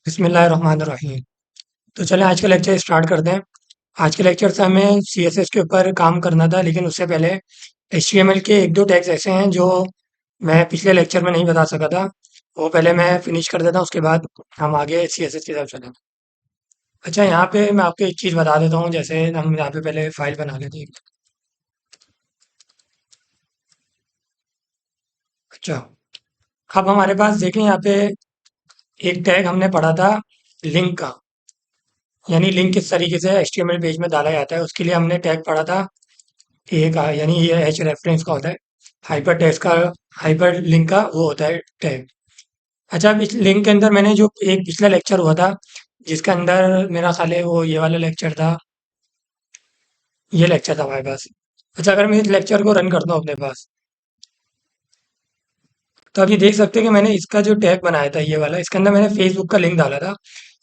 बिस्मिल्लाहिर्रहमानिर्रहीम। तो चलें आज का लेक्चर स्टार्ट करते हैं। आज के लेक्चर से हमें सीएसएस के ऊपर काम करना था, लेकिन उससे पहले एचटीएमएल के एक दो टैग्स ऐसे हैं जो मैं पिछले लेक्चर में नहीं बता सका था। वो पहले मैं फिनिश कर देता हूँ, उसके बाद हम आगे सीएसएस की तरफ चलें। अच्छा, यहाँ पे मैं आपको एक चीज़ बता देता हूँ। जैसे हम यहाँ पे पहले फाइल बना लेते हैं। अच्छा, अब हमारे पास देखें यहाँ पे एक टैग हमने पढ़ा था लिंक का, यानी लिंक किस तरीके से एचटीएमएल पेज में डाला जाता है। उसके लिए हमने टैग पढ़ा था एक, यानी ये एच रेफरेंस का होता है। हाइपर टेक्स्ट का, हाइपर लिंक का वो होता है टैग। अच्छा, अब इस लिंक के अंदर मैंने जो एक पिछला लेक्चर हुआ था, जिसके अंदर मेरा ख्याल है वो ये वाला लेक्चर था। ये लेक्चर था हमारे पास। अच्छा, अगर मैं इस लेक्चर को रन करता हूँ अपने पास, तो आप ये देख सकते हैं कि मैंने इसका जो टैग बनाया था ये वाला, इसके अंदर मैंने फेसबुक का लिंक डाला था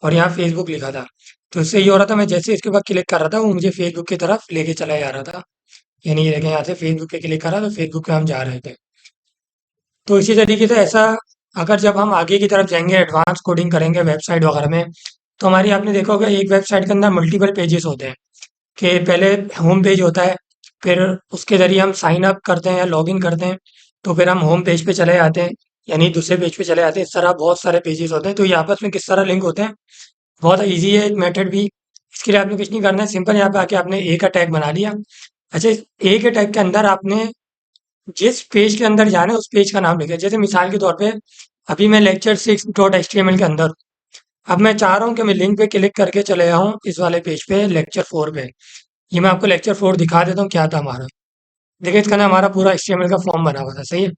और यहाँ फेसबुक लिखा था। तो इससे ये हो रहा था, मैं जैसे इसके ऊपर क्लिक कर रहा था वो मुझे फेसबुक की तरफ लेके चला जा रहा था। यानी ये देखें, यहाँ से फेसबुक पे क्लिक करा तो फेसबुक पे हम जा रहे थे। तो इसी तरीके से ऐसा, अगर जब हम आगे की तरफ जाएंगे, एडवांस कोडिंग करेंगे वेबसाइट वगैरह में, तो हमारी आपने देखा होगा एक वेबसाइट के अंदर मल्टीपल पेजेस होते हैं। कि पहले होम पेज होता है, फिर उसके जरिए हम साइन अप करते हैं या लॉग इन करते हैं, तो फिर हम होम पेज पे चले जाते हैं, यानी दूसरे पेज पे चले जाते हैं। इस तरह बहुत सारे पेजेस होते हैं। तो ये आपस में किस तरह लिंक होते हैं, बहुत ईजी है मेथड भी। इसके लिए आपने कुछ नहीं करना है, सिंपल यहाँ पे आके आपने ए का टैग बना लिया। अच्छा, इस ए के टैग के अंदर आपने जिस पेज के अंदर जाना है उस पेज का नाम लिखा है। जैसे मिसाल के तौर पे अभी मैं लेक्चर 6.html के अंदर हूँ। अब मैं चाह रहा हूँ कि मैं लिंक पे क्लिक करके चले जाऊँ इस वाले पेज पे, लेक्चर 4 पे। ये मैं आपको लेक्चर 4 दिखा देता हूँ क्या था हमारा। देखिए, इसका ना हमारा पूरा एचटीएमएल का फॉर्म बना हुआ था, सही है।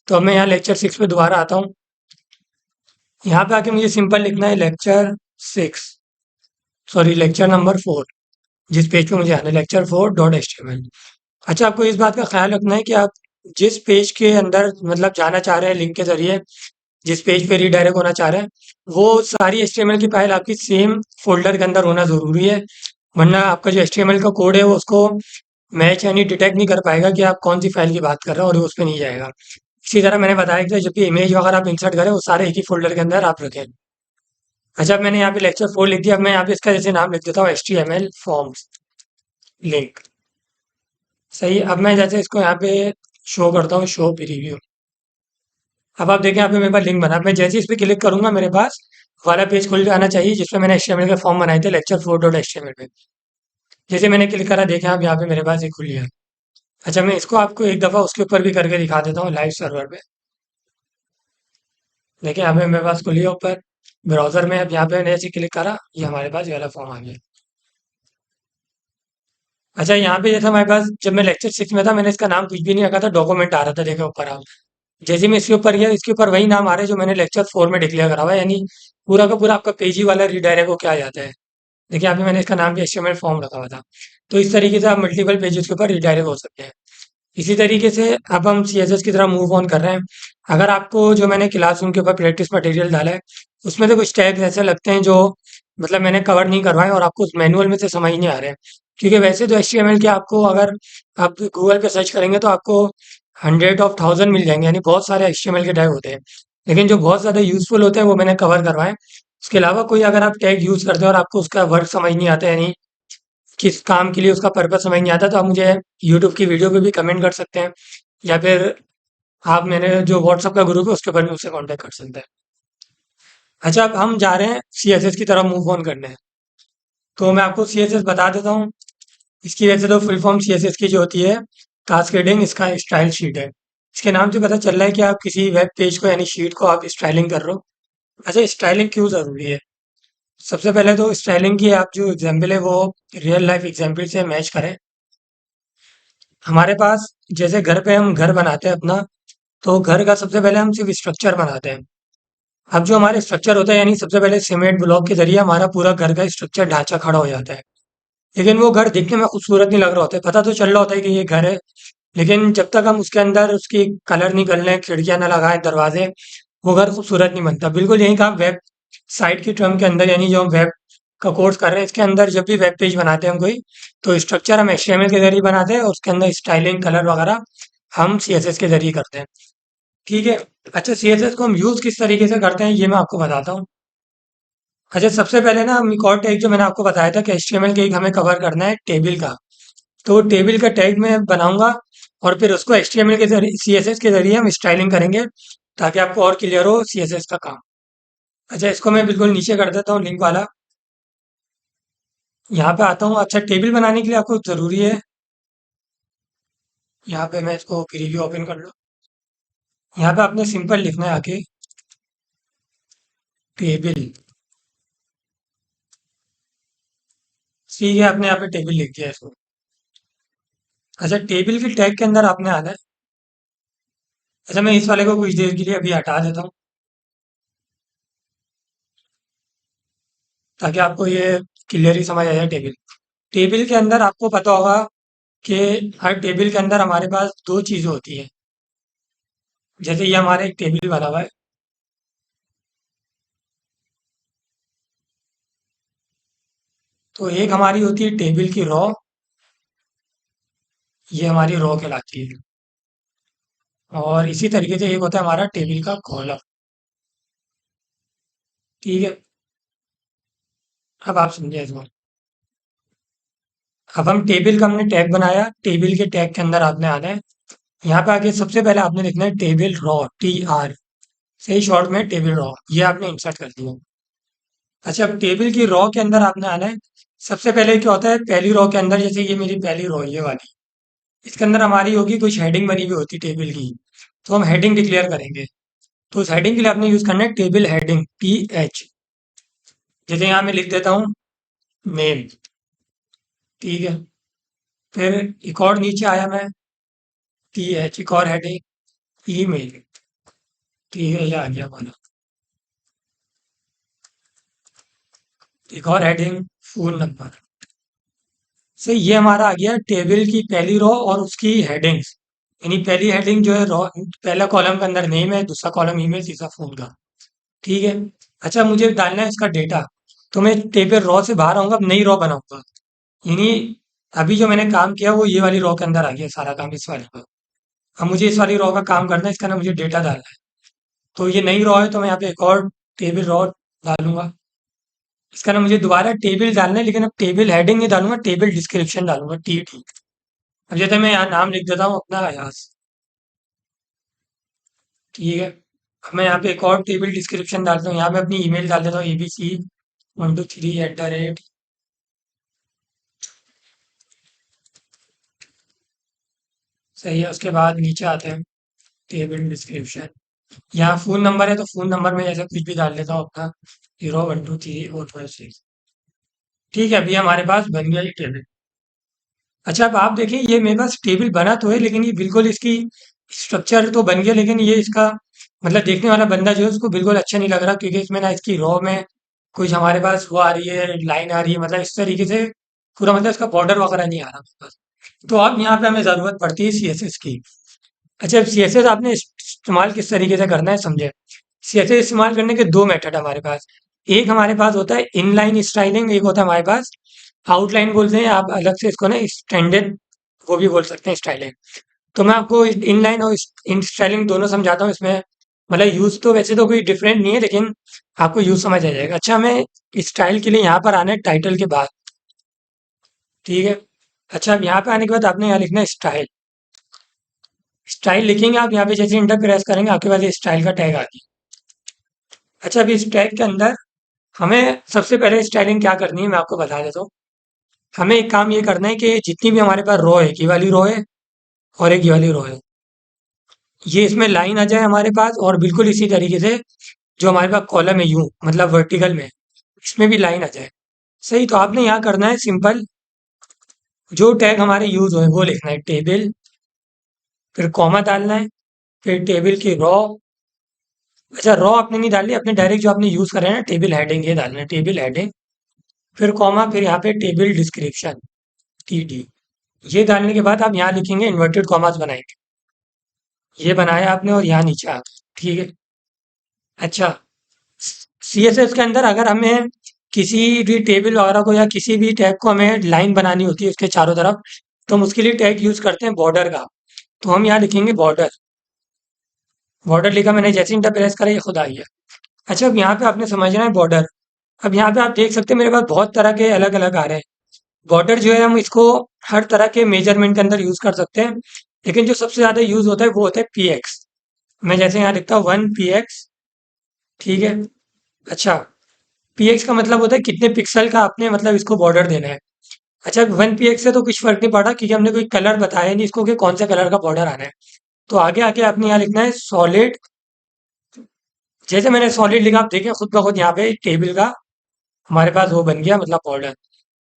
तो अब मैं यहाँ लेक्चर 6 पे दोबारा आता हूँ। यहाँ पे आके मुझे सिंपल लिखना है लेक्चर 6, सॉरी लेक्चर नंबर 4। जिस पेज पे मुझे आना है, lecture4.html। अच्छा, आपको इस बात का ख्याल रखना है कि आप जिस पेज के अंदर मतलब जाना चाह रहे हैं लिंक के जरिए, जिस पेज पे रीडायरेक्ट होना चाह रहे हैं, वो सारी एचटीएमएल की फाइल आपकी सेम फोल्डर के अंदर होना ज़रूरी है। वरना आपका जो एचटीएमएल का कोड है वो उसको मैच यानी डिटेक्ट नहीं कर पाएगा कि आप कौन सी फाइल की बात कर रहे हो, और वो उस पे नहीं जाएगा। इसी तरह मैंने बताया कि जब भी इमेज वगैरह आप इंसर्ट करें वो सारे एक ही फोल्डर के अंदर आप रखें। अच्छा, अब मैंने यहाँ पे लेक्चर 4 लिख दिया। अब मैं यहाँ पे इसका जैसे नाम लिख देता हूँ एचटीएमएल फॉर्म्स लिंक। सही, अब मैं जैसे इसको यहाँ पे शो करता हूँ, शो प्रीव्यू। अब आप देखें यहाँ पे मेरे पास लिंक बना। अब मैं जैसे इस पे क्लिक करूंगा मेरे पास वाला पेज खुल जाना चाहिए जिसमें मैंने एचटीएमएल के फॉर्म बनाए थे lecture4.html पे। जैसे मैंने क्लिक करा, देखें आप यहाँ पे मेरे पास एक खुल गया। अच्छा, मैं इसको आपको एक दफ़ा उसके ऊपर भी करके दिखा देता हूँ लाइव सर्वर पे। देखिए यहाँ पे मेरे पास खुली है ऊपर ब्राउजर में। अब यहाँ पे मैंने ऐसे क्लिक करा, ये हमारे पास ये वाला फॉर्म आ गया। अच्छा, यहाँ पे जैसा हमारे पास जब मैं लेक्चर 6 में था, मैंने इसका नाम कुछ भी नहीं रखा था, डॉक्यूमेंट आ रहा था। देखो ऊपर आप, जैसे मैं इसके ऊपर गया, इसके ऊपर वही नाम आ रहा है जो मैंने लेक्चर 4 में डिक्लेयर करा हुआ है। यानी पूरा का पूरा आपका पेज ही वाला रीडायरेक्ट होके आ जाता है। देखिए यहाँ पे मैंने इसका नाम भी एचटीएमएल फॉर्म रखा हुआ था। तो इस तरीके से आप मल्टीपल पेजेस के ऊपर रिडायरेक्ट हो सकते हैं। इसी तरीके से अब हम सीएसएस की तरफ मूव ऑन कर रहे हैं। अगर आपको जो मैंने क्लासरूम के ऊपर प्रैक्टिस मटेरियल डाला है, उसमें से कुछ टैग्स ऐसे लगते हैं जो मतलब मैंने कवर नहीं करवाए और आपको उस मैनुअल में से समझ नहीं आ रहे हैं। क्योंकि वैसे तो एचटीएमएल के आपको अगर आप गूगल पे सर्च करेंगे तो आपको हंड्रेड ऑफ थाउजेंड मिल जाएंगे, यानी बहुत सारे एचटीएमएल के टैग होते हैं। लेकिन जो बहुत ज़्यादा यूजफुल होते हैं वो मैंने कवर करवाए। उसके अलावा कोई अगर आप टैग यूज करते हैं और आपको उसका वर्क समझ नहीं आता, यानी किस काम के लिए उसका पर्पस समझ नहीं आता, तो आप मुझे यूट्यूब की वीडियो पे भी कमेंट कर सकते हैं, या फिर आप मेरे जो व्हाट्सएप का ग्रुप है उसके ऊपर भी मुझसे कांटेक्ट कर सकते हैं। अच्छा, अब हम जा रहे हैं सीएसएस की तरफ मूव ऑन करने हैं। तो मैं आपको सीएसएस बता देता हूँ। इसकी वैसे तो फुल फॉर्म सीएसएस की जो होती है, कास्केडिंग इसका स्टाइल शीट है। इसके नाम से पता चल रहा है कि आप किसी वेब पेज को यानी शीट को आप स्टाइलिंग कर रहे हो। अच्छा, स्टाइलिंग क्यों ज़रूरी है? सबसे पहले तो स्टाइलिंग की आप जो एग्जाम्पल है वो रियल लाइफ एग्जाम्पल से मैच करें। हमारे पास जैसे घर पे हम घर बनाते हैं अपना, तो घर का सबसे पहले हम सिर्फ स्ट्रक्चर बनाते हैं। अब जो हमारे स्ट्रक्चर होता है, यानी सबसे पहले सीमेंट ब्लॉक के जरिए हमारा पूरा घर का स्ट्रक्चर ढांचा खड़ा हो जाता है। लेकिन वो घर दिखने में खूबसूरत नहीं लग रहा होता है, पता तो चल रहा होता है कि ये घर है, लेकिन जब तक हम उसके अंदर उसकी कलर नहीं कर लें, खिड़कियां ना लगाएं, दरवाजे, वो घर खूबसूरत नहीं बनता। बिल्कुल यही काम वेब साइट की टर्म के अंदर, यानी जो हम वेब का कोर्स कर रहे हैं इसके अंदर जब भी वेब पेज बनाते हैं हम कोई, तो स्ट्रक्चर हम एचटीएमएल के जरिए बनाते हैं और उसके अंदर स्टाइलिंग कलर वगैरह हम सीएसएस के जरिए करते हैं। ठीक है। अच्छा, सीएसएस को हम यूज किस तरीके से करते हैं ये मैं आपको बताता हूँ। अच्छा, सबसे पहले ना हम एक और टैग जो मैंने आपको बताया था कि एचटीएमएल के एक हमें कवर करना है टेबल का। तो टेबल का टैग मैं बनाऊंगा और फिर उसको एचटीएमएल के जरिए सीएसएस के जरिए हम स्टाइलिंग करेंगे ताकि आपको और क्लियर हो सीएसएस का काम। अच्छा, इसको मैं बिल्कुल नीचे कर देता हूँ लिंक वाला। यहाँ पे आता हूँ। अच्छा, टेबल बनाने के लिए आपको ज़रूरी है, यहाँ पे मैं इसको प्रीव्यू ओपन कर लूँ। यहाँ पे आपने सिंपल लिखना है आके टेबल। ठीक है, आपने यहाँ पे टेबल लिख दिया इसको। अच्छा, टेबल के टैग के अंदर आपने आना है। अच्छा, मैं इस वाले को कुछ देर के लिए अभी हटा देता हूँ ताकि आपको ये क्लियरली समझ आ जाए टेबल। टेबल के अंदर आपको पता होगा कि हर टेबल के अंदर हमारे पास दो चीज़ें होती है। जैसे ये हमारा एक टेबल बना हुआ है, तो एक हमारी होती है टेबल की रॉ, ये हमारी रॉ कहलाती है। और इसी तरीके से एक होता है हमारा टेबल का कॉलम। ठीक है, अब आप समझे इसको। अब हम टेबल का हमने टैग बनाया, टेबल के टैग के अंदर आपने आना है। यहाँ पे आके सबसे पहले आपने लिखना है टेबल रॉ, TR, सही शॉर्ट में टेबल रॉ, ये आपने इंसर्ट कर दिया। अच्छा, अब टेबल की रॉ के अंदर आपने आना है। सबसे पहले क्या होता है, पहली रॉ के अंदर, जैसे ये मेरी पहली रॉ ये वाली, इसके अंदर हमारी होगी कुछ हेडिंग बनी हुई होती टेबल की, तो हम हेडिंग डिक्लेयर करेंगे। तो उस हेडिंग के लिए आपने यूज करना है टेबल हेडिंग, TH। जैसे यहाँ मैं लिख देता हूँ मेल। ठीक है, फिर एक और नीचे आया मैं, TH, एक और हेडिंग, ईमेल। ठीक है, ये आ गया हमारा। एक और हेडिंग, फोन नंबर। से ये हमारा आ गया टेबल की पहली रो और उसकी हेडिंग्स। यानी पहली हेडिंग जो है रो, पहला कॉलम के अंदर नेम है, दूसरा कॉलम ईमेल, तीसरा फोन का। ठीक है। अच्छा, मुझे डालना है इसका डेटा, तो मैं टेबल रॉ से बाहर आऊंगा, अब नई रॉ बनाऊंगा। यानी अभी जो मैंने काम किया वो ये वाली रॉ के अंदर आ गया सारा काम, इस वाली का। अब मुझे इस वाली रॉ का काम करना है, इसका ना मुझे डेटा डालना है। तो ये नई रॉ है, तो मैं यहाँ पे एक और टेबल रॉ डालूंगा। इसका ना मुझे दोबारा टेबल डालना है, लेकिन अब टेबल हेडिंग नहीं डालूंगा, टेबल डिस्क्रिप्शन डालूंगा, TD। अब जैसे मैं यहाँ नाम लिख देता हूँ अपना अयाज। ठीक है, अब मैं यहाँ पे एक और टेबल डिस्क्रिप्शन डालता हूँ, यहाँ पे अपनी ईमेल डाल देता हूँ, ABC123 सही है। उसके बाद नीचे आते हैं टेबल डिस्क्रिप्शन। यहाँ फ़ोन नंबर है, तो फ़ोन नंबर में जैसे कुछ भी डाल देता हूँ अपना, 012345 ठीक है, अभी हमारे पास बन गया ये टेबल। अच्छा, अब आप देखिए ये मेरे पास टेबल बना तो है, लेकिन ये बिल्कुल इसकी स्ट्रक्चर तो बन गया, लेकिन ये इसका मतलब देखने वाला बंदा जो है उसको बिल्कुल अच्छा नहीं लग रहा, क्योंकि इसमें ना इसकी रॉ में कुछ हमारे पास वो आ रही है, लाइन आ रही है, मतलब इस तरीके से पूरा, मतलब इसका बॉर्डर वगैरह नहीं आ रहा मेरे पास। तो अब यहाँ पे हमें ज़रूरत पड़ती है CSS की। अच्छा, CSS आपने इस्तेमाल किस तरीके से करना है समझे। CSS इस्तेमाल करने के दो मेथड हमारे पास। एक हमारे पास होता है इनलाइन स्टाइलिंग, एक होता है हमारे पास आउटलाइन, बोलते हैं आप अलग से इसको ना, स्टैंडर्ड वो भी बोल सकते हैं स्टाइलिंग। तो मैं आपको इनलाइन और इन स्टाइलिंग दोनों समझाता हूँ इसमें। मतलब यूज तो वैसे तो कोई डिफरेंट नहीं है, लेकिन आपको यूज समझ आ जाएगा। अच्छा, हमें स्टाइल के लिए यहाँ पर आना है टाइटल के बाद। ठीक है। अच्छा, अब यहाँ पे आने के बाद आपने यहाँ लिखना है स्टाइल। स्टाइल लिखेंगे आप, यहाँ पे जैसे इंटर प्रेस करेंगे आपके पास ये स्टाइल का टैग आ गया। अच्छा, अभी इस टैग के अंदर हमें सबसे पहले स्टाइलिंग क्या करनी है मैं आपको बता देता हूँ। हमें एक काम ये करना है कि जितनी भी हमारे पास रो है, ये वाली रो है और एक ये वाली रो है, ये इसमें लाइन आ जाए हमारे पास, और बिल्कुल इसी तरीके से जो हमारे पास कॉलम है यूं, मतलब वर्टिकल में, इसमें भी लाइन आ जाए। सही, तो आपने यहाँ करना है सिंपल, जो टैग हमारे यूज हुए वो लिखना है टेबल, फिर कॉमा डालना है, फिर टेबल की रॉ। अच्छा, रॉ आपने नहीं डालनी, अपने डायरेक्ट जो आपने यूज करा है ना टेबल हेडिंग, ये डालना है टेबल हेडिंग, फिर कॉमा, फिर यहाँ पे टेबल डिस्क्रिप्शन, TD। ये डालने के बाद आप यहाँ लिखेंगे, इन्वर्टेड कॉमास बनाएंगे। ये बनाया आपने और यहाँ नीचे आ गए। ठीक है। अच्छा, CSS के अंदर अगर हमें किसी भी टेबल वगैरह को या किसी भी टैग को हमें लाइन बनानी होती है उसके चारों तरफ, तो हम उसके लिए टैग यूज करते हैं बॉर्डर का। तो हम यहाँ लिखेंगे बॉर्डर। बॉर्डर लिखा मैंने, जैसे इंटर प्रेस करा ये खुद आ गया। अच्छा, अब यहाँ पे आपने समझना है बॉर्डर। अब यहाँ पे आप देख सकते हैं मेरे पास बहुत तरह के अलग अलग आ रहे हैं। बॉर्डर जो है हम इसको हर तरह के मेजरमेंट के अंदर यूज कर सकते हैं, लेकिन जो सबसे ज्यादा यूज होता है वो होता है पी एक्स। मैं जैसे यहाँ लिखता हूँ 1 px, ठीक है। अच्छा, पी एक्स का मतलब होता है कितने पिक्सल का आपने मतलब इसको बॉर्डर देना है। अच्छा, 1 px से तो कुछ फर्क नहीं पड़ा क्योंकि हमने कोई कलर बताया नहीं इसको कि कौन सा कलर का बॉर्डर आना है। तो आगे आके आपने यहाँ लिखना है सॉलिड। जैसे मैंने सॉलिड लिखा, आप देखें खुद ब खुद यहाँ पे टेबल का हमारे पास वो बन गया मतलब बॉर्डर।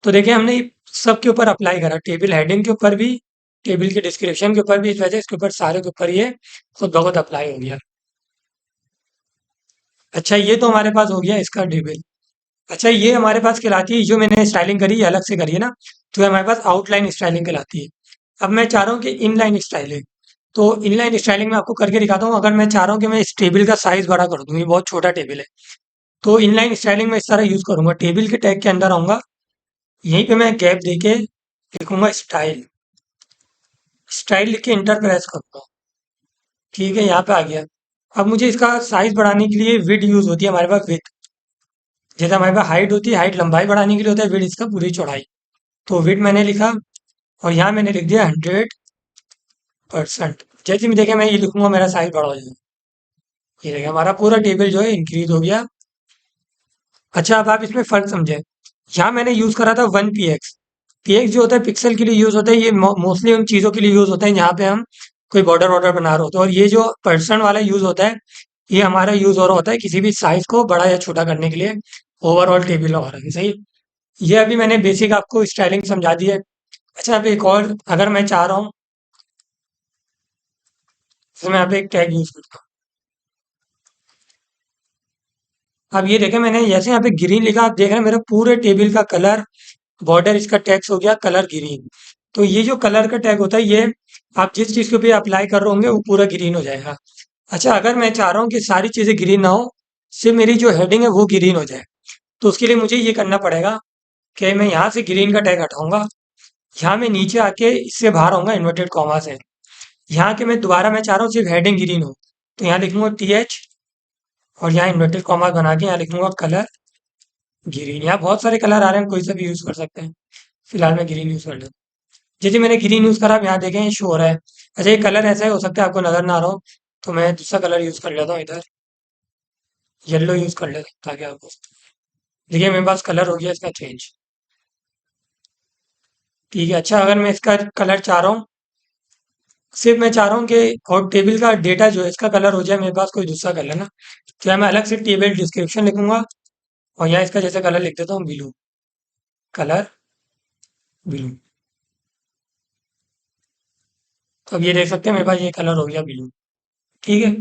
तो देखिए हमने सबके ऊपर अप्लाई करा, टेबल हेडिंग के ऊपर भी, टेबल के डिस्क्रिप्शन के ऊपर भी, इस वजह इसके ऊपर सारे के ऊपर ये खुद ब खुद अप्लाई हो गया। अच्छा, ये तो हमारे पास हो गया इसका टेबल। अच्छा, ये हमारे पास कहलाती है, जो मैंने स्टाइलिंग करी ये अलग से करी है ना, तो ये हमारे पास आउटलाइन स्टाइलिंग कहलाती है। अब मैं चाह रहा हूँ कि इनलाइन स्टाइलिंग, तो इनलाइन स्टाइलिंग में आपको करके दिखाता हूँ। अगर मैं चाह रहा हूँ कि मैं इस टेबल का साइज बड़ा कर दूँ, ये बहुत छोटा टेबल है, तो इनलाइन स्टाइलिंग में इस तरह यूज करूंगा। टेबल के टैग के अंदर आऊंगा, यहीं पे मैं गैप देके लिखूंगा स्टाइल। स्टाइल लिख के इंटर प्रेस करूंगा, ठीक है, यहाँ पे आ गया। अब मुझे इसका साइज बढ़ाने के लिए विड यूज होती है हमारे पास, विड। जैसे हमारे पास हाइट होती है, हाइट लंबाई बढ़ाने के लिए होता है, विड इसका पूरी चौड़ाई। तो विड मैंने लिखा और यहाँ मैंने लिख दिया 100%। जैसे भी देखें मैं ये लिखूंगा मेरा साइज बड़ा हो जाएगा। ये देखिए हमारा पूरा टेबल जो है इंक्रीज हो गया। अच्छा, अब आप इसमें फर्क समझें। यहाँ मैंने यूज करा था 1 px। px जो होता है पिक्सल के लिए यूज होता है, ये मोस्टली उन चीजों के लिए यूज होता है जहाँ पे हम कोई बॉर्डर वॉर्डर बना रहे होते हैं। और ये जो पर्सन वाला यूज होता है, ये हमारा यूज हो रहा होता है किसी भी साइज को बड़ा या छोटा करने के लिए, ओवरऑल टेबल वगैरह की, सही। ये अभी मैंने बेसिक आपको स्टाइलिंग समझा दी है। अच्छा, अब एक और अगर मैं चाह रहा हूँ, जैसे मैं यहाँ पे एक टैग यूज करता हूँ। अब ये देखें मैंने जैसे यहाँ पे ग्रीन लिखा, आप देख रहे हैं मेरे पूरे टेबल का कलर, बॉर्डर इसका टैक्स हो गया कलर ग्रीन। तो ये जो कलर का टैग होता है, ये आप जिस चीज के भी अप्लाई कर रहे होंगे वो पूरा ग्रीन हो जाएगा। अच्छा, अगर मैं चाह रहा हूँ कि सारी चीजें ग्रीन ना हो, सिर्फ मेरी जो हेडिंग है वो ग्रीन हो जाए, तो उसके लिए मुझे ये करना पड़ेगा कि मैं यहाँ से ग्रीन का टैग हटाऊंगा, यहाँ मैं नीचे आके इससे बाहर आऊंगा इन्वर्टेड कॉमा से। यहाँ के मैं दोबारा मैं चाह रहा हूँ सिर्फ हेडिंग ग्रीन हो, तो यहाँ लिखूंगा TH और यहाँ इन्वर्टेड कॉमा बना के यहाँ लिखूंगा कलर ग्रीन। यहाँ बहुत सारे कलर आ रहे हैं, कोई सा भी यूज कर सकते हैं। फिलहाल मैं ग्रीन यूज कर लेता हूँ। जैसे मैंने ग्रीन यूज करा, आप यहाँ देखें शो हो रहा है। अच्छा, ये कलर ऐसा ही हो सकता है आपको नजर ना आ रहा हो, तो मैं दूसरा कलर यूज कर लेता हूँ इधर, येलो यूज कर लेता हूँ ताकि आपको देखिए मेरे पास कलर हो गया इसका चेंज, ठीक है। अच्छा, अगर मैं इसका कलर चाह रहा हूँ, सिर्फ मैं चाह रहा हूँ कि और टेबल का डेटा जो है इसका कलर हो जाए मेरे पास कोई दूसरा कलर ना, तो यहाँ मैं अलग से टेबल डिस्क्रिप्शन लिखूंगा और यहाँ इसका जैसे कलर लिख देता हूँ ब्लू, कलर ब्लू। तो अब ये देख सकते हैं मेरे पास ये कलर हो गया ब्लू, ठीक है।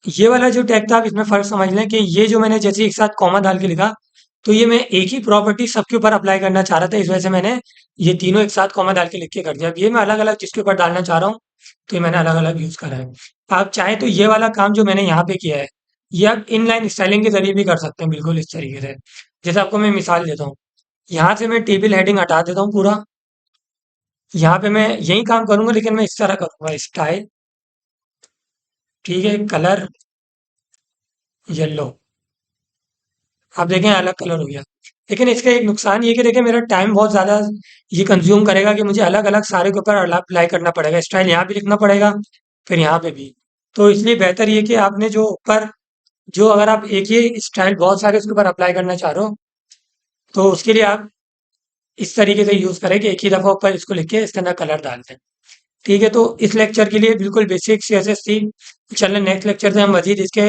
ये वाला जो टैग था, आप इसमें फर्क समझ लें कि ये जो मैंने जैसे एक साथ कॉमा डाल के लिखा, तो ये मैं एक ही प्रॉपर्टी सबके ऊपर अप्लाई करना चाह रहा था, इस वजह से मैंने ये तीनों एक साथ कॉमा डाल के लिख के कर दिया। अब ये मैं अलग अलग जिसके ऊपर डालना चाह रहा हूँ, तो ये मैंने अलग अलग यूज करा है। आप चाहें तो ये वाला काम जो मैंने यहाँ पे किया है, ये आप इनलाइन स्टाइलिंग के जरिए भी कर सकते हैं, बिल्कुल इस तरीके से। जैसे आपको मैं मिसाल देता हूँ, यहाँ से मैं टेबल हेडिंग हटा देता हूँ पूरा, यहाँ पे मैं यही काम करूंगा लेकिन मैं इस तरह करूंगा स्टाइल, ठीक है, कलर येलो। आप देखें अलग कलर हो गया। लेकिन इसका एक नुकसान ये है कि देखिए मेरा टाइम बहुत ज़्यादा ये कंज्यूम करेगा कि मुझे अलग अलग सारे के ऊपर अप्लाई करना पड़ेगा, स्टाइल यहाँ भी लिखना पड़ेगा, फिर यहाँ पे भी। तो इसलिए बेहतर ये कि आपने जो ऊपर, जो अगर आप एक ही स्टाइल बहुत सारे उसके ऊपर अप्लाई करना चाह रहे हो, तो उसके लिए आप इस तरीके से यूज़ करें कि एक ही दफ़ा ऊपर इसको लिख के इसके अंदर कलर डाल दें, ठीक है। तो इस लेक्चर के लिए बिल्कुल बेसिक CSS थी। चलिए नेक्स्ट लेक्चर से हम मजीद इसके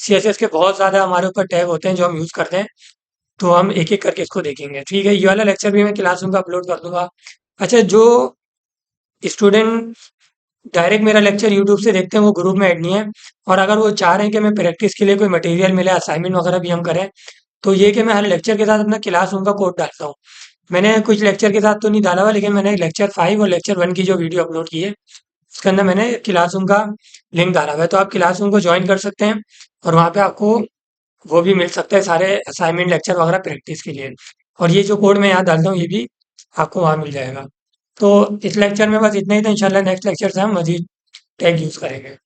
CSS के बहुत ज़्यादा हमारे ऊपर टैग होते हैं जो हम यूज़ करते हैं, तो हम एक-एक करके इसको देखेंगे, ठीक है। ये वाला लेक्चर भी मैं क्लासरूम पे अपलोड कर दूँगा। अच्छा, जो स्टूडेंट डायरेक्ट मेरा लेक्चर यूट्यूब से देखते हैं वो ग्रुप में ऐड नहीं है, और अगर वो चाह रहे हैं कि मैं प्रैक्टिस के लिए कोई मटेरियल मिले, असाइनमेंट वगैरह भी हम करें, तो ये कि मैं हर लेक्चर के साथ अपना क्लासरूम का कोड डालता हूँ। मैंने कुछ लेक्चर के साथ तो नहीं डाला हुआ, लेकिन मैंने लेक्चर 5 और लेक्चर 1 की जो वीडियो अपलोड की है, उसके अंदर मैंने क्लासरूम का लिंक डाला हुआ है, तो आप क्लासरूम को ज्वाइन कर सकते हैं और वहाँ पे आपको वो भी मिल सकता है सारे असाइनमेंट लेक्चर वगैरह प्रैक्टिस के लिए। और ये जो कोड मैं यहाँ डालता हूँ ये भी आपको वहाँ मिल जाएगा। तो इस लेक्चर में बस इतना ही था। इंशाल्लाह नेक्स्ट लेक्चर से हम मजीद टैग यूज़ करेंगे।